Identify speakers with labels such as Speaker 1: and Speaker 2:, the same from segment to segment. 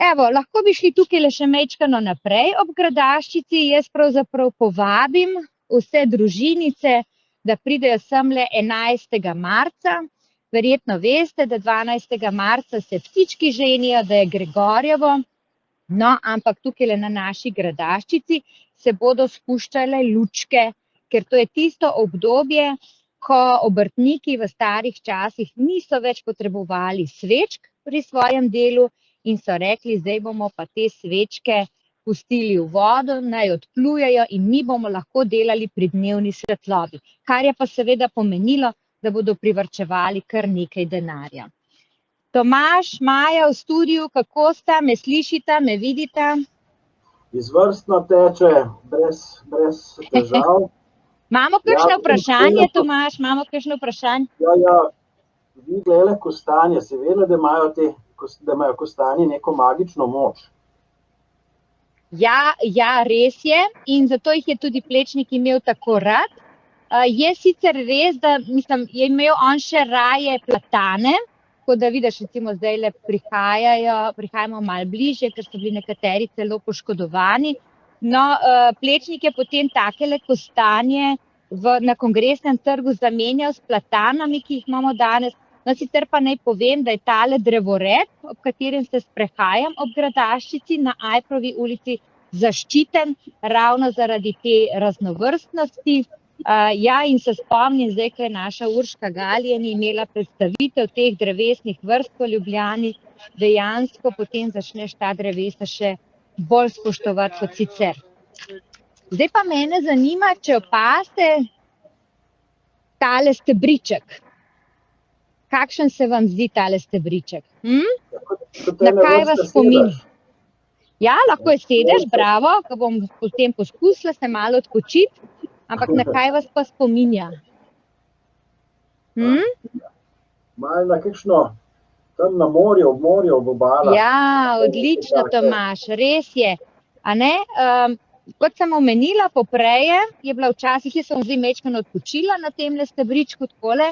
Speaker 1: Evo, lahko bi šli tukaj še majčkeno naprej ob Gradaščici. Jaz pravzaprav povabim vse družinice, da pridejo semle 11. marca. Verjetno veste, da 12. marca se ptički ženijo, da je Gregorjevo. No, ampak tukaj na naši Gradaščici se bodo spuščale lučke, ker to je tisto obdobje, ko obrtniki v starih časih niso več potrebovali svečk pri svojem delu in so rekli, zdaj bomo pa te svečke pustili v vodo, naj odplujejo in mi bomo lahko delali pri dnevni svetlobi. Kar je pa seveda pomenilo, da bodo privarčevali kar nekaj denarja. Tomaž, Maja v studiu, kako sta, me slišita, me vidita?
Speaker 2: Izvrstno teče, brez težav.
Speaker 1: Imamo kakšno vprašanje, Tomaž, imamo kakšno vprašanje?
Speaker 2: Ja, vi glede kostanje, se vedno, da imajo kostanje neko magično moč.
Speaker 1: Ja, res je in zato jih je tudi Plečnik imel tako rad. Je sicer res, da je imel on še raje platane, tako da vidiš, recimo zdajle prihajamo malo bližje, ker so bili nekateri celo poškodovani. No, Plečnik je potem takele kostanje na Kongresnem trgu zamenjal s platanami, ki jih imamo danes. No, sicer pa naj povem, da je tale drevored, ob katerem se sprehajam ob Gradaščici na Ajprovi ulici, zaščiten ravno zaradi te raznovrstnosti. Ja, in se spomnim zdaj, ko je naša Urška Galjen imela predstavitev teh drevesnih vrst v Ljubljani, dejansko potem začneš ta drevesa še bolj spoštovati kot sicer. Zdaj pa mene zanima, če opazite tale stebriček. Kakšen se vam zdi tale stebriček? Na kaj vas spominja? Ja, lahko je sedeš, bravo, ko bom potem poskusila se malo odpočiti, ampak na kaj vas pa spominja?
Speaker 2: Malo na kakšno, tam na morju, ob morju, ob obalah.
Speaker 1: Ja, odlično, Tomaž, res je. A ne? Kot sem omenila popreje, je bila včasih, jaz sem zdaj majčkeno odpočila na temle stebričku takole.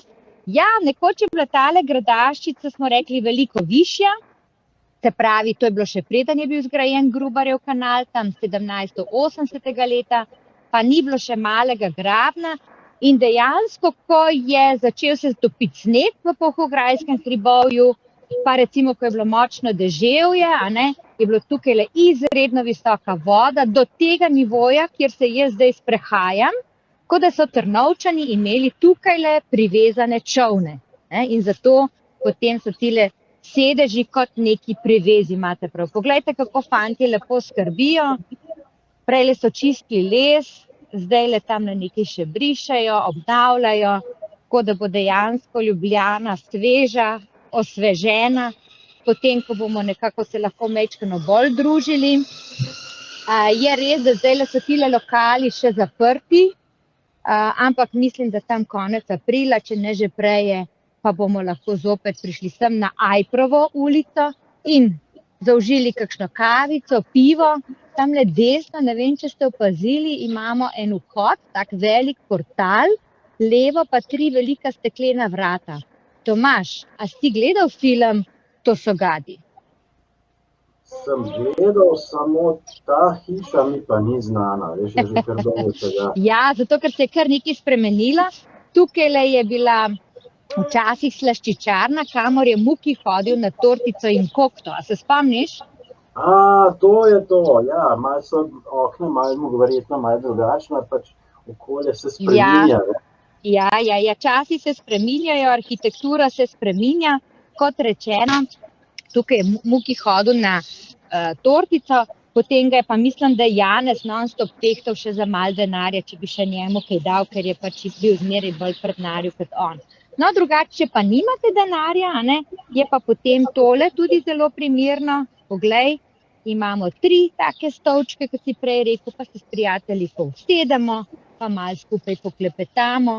Speaker 1: Ja, nekoč je bila tale Gradaščica, smo rekli, veliko višja, se pravi, to je bilo še preden je bil zgrajen Grubarjev kanal, tam 1780. leta, pa ni bilo še malega grabna in dejansko, ko je začel se topiti sneg v Polhograjskem hribovju, pa recimo, ko je bilo močno deževje, je bilo tukaj izredno visoka voda do tega nivoja, kjer se jaz zdaj sprehajam, kot da so Trnovčani imeli tukajle privezane čolne. In zato potem so tile sedeži kot neki privezi, imate prav. Poglejte, kako fantje lepo skrbijo. Prejle so čistili les, zdajle tamle nekaj še brišejo, obnavljajo, tako da bo dejansko Ljubljana sveža, osvežena, potem, ko bomo nekako se lahko majčkeno bolj družili. Je res, da zdajle so tile lokali še zaprti, ampak mislim, da tam konec aprila, če ne že prej, pa bomo lahko zopet prišli sem na Ajprovo ulico in zaužili kakšno kavico, pivo. Tamle desno, ne vem, če ste opazili, imamo en vhod, tak velik portal, levo pa 3 velika steklena vrata. Tomaž, a si gledal film To so gadi?
Speaker 2: Sem gledal, samo ta hiša mi pa ni znana, veš, je že kar dolgo tega.
Speaker 1: Ja, zato ker se je kar nekaj spremenilo. Tukajle je bila včasih slaščičarna, kamor je Muki hodil na tortico in kokto. A se spomniš?
Speaker 2: To je to, ja, malo so okna, malo verjetno malo drugačna, pač okolje se spreminja.
Speaker 1: Ja, časi se spreminjajo, arhitektura se spreminja. Kot rečeno, tukaj je Muki hodil na tortico, potem ga je pa mislim, da Janez non-stop tehtal še za malo denarja, če bi še njemu kaj dal, ker je pač bil zmeraj bolj prdnarju kot on. No, drugače, če pa nimate denarja, je pa potem tole tudi zelo primerno. Poglej, imamo 3 take stolčke, kot si prej rekel, pa se s prijatelji usedemo, pa malo skupaj poklepetamo.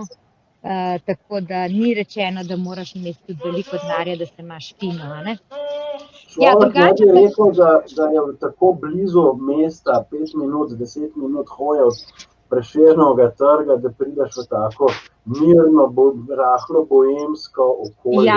Speaker 1: Tako da ni rečeno, da moraš imeti tudi veliko denarja, da se imaš fino,
Speaker 2: Človek ne bi rekel, da je tako blizu mesta 5 minut, 10 minut hoje od Prešernovega trga, da prideš v tako mirno, rahlo boemsko okolje.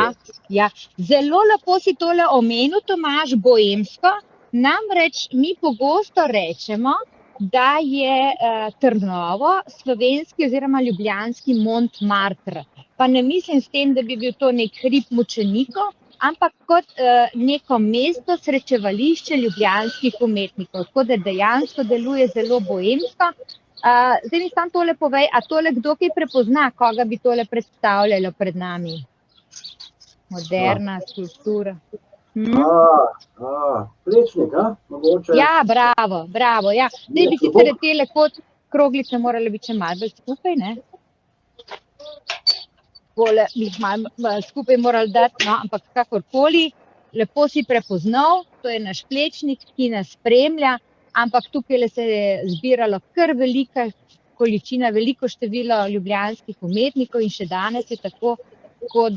Speaker 1: Ja, zelo lepo si tole omenil, Tomaž, boemsko. Namreč mi pogosto rečemo, da je Trnovo slovenski oziroma ljubljanski Montmartre. Pa ne mislim s tem, da bi bil to nek hrib mučenikov, ampak kot neko mesto srečevališče ljubljanskih umetnikov. Tako da dejansko deluje zelo boemsko. Zdaj mi samo tole povej, a tole kdo kaj prepozna, koga bi tole predstavljalo pred nami? Moderna skulptura.
Speaker 2: Plečnik, mogoče?
Speaker 1: Ja, bravo, ja. Zdaj bi sicer tele kot kroglice morale biti še malo bolj skupaj, ne? Tole bi jih malo skupaj morali dati, no, ampak kakorkoli, lepo si prepoznal, to je naš plečnik, ki nas spremlja, ampak tukaj se je zbiralo kar velika količina, veliko število ljubljanskih umetnikov in še danes je tako,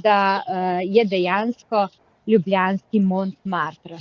Speaker 1: da je dejansko ljubljanski Montmartre.